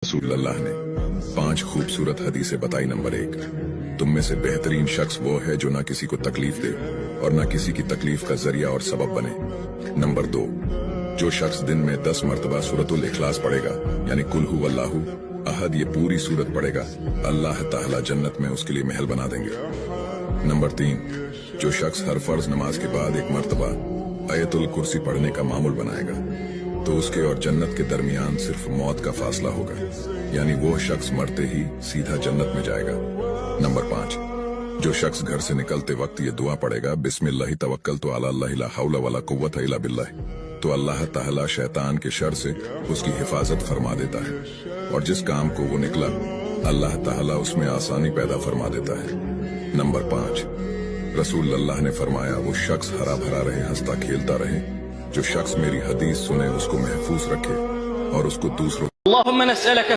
रसूल अल्लाह ने 5 खूबसूरत हदीसें बताई। नंबर 1, तुम में से बेहतरीन शख्स वो है जो ना किसी को तकलीफ दे और ना किसी की तकलीफ का जरिया और सबब बने। नंबर 2, जो शख्स दिन में 10 मरतबा सूरतुल इखलास पढ़ेगा, यानी कुल हु अल्लाहु अहद, ये पूरी सूरत पढ़ेगा, अल्लाह ताला जन्नत में उसके लिए महल बना देंगे। नंबर 3, जो शख्स हर फर्ज नमाज के बाद 1 मरतबा आयतुल कुर्सी पढ़ने का मामूल बनाएगा, तो उसके और जन्नत के दरमियान सिर्फ मौत का फासला होगा, यानी वो शख्स मरते ही सीधा जन्नत में जाएगा। नंबर 5, जो शख्स घर से निकलते वक्त ये दुआ पढ़ेगा, बिस्मिल्लाहि तवक्कलतु अला अल्लाह ला हौला वला कुव्वता इल्ला बिल्लाह, तो अल्लाह ताला शैतान के शर से उसकी हिफाजत फरमा देता है, और जिस काम को वो निकला अल्लाह ताला उसमें आसानी पैदा फरमा देता है। नंबर 5, रसूल अल्लाह ने फरमाया, वो शख्स हरा भरा रहे, हंसता खेलता रहे, जो शख्स मेरी हदीस सुने उसको महफूज रखे और उसको दूसरों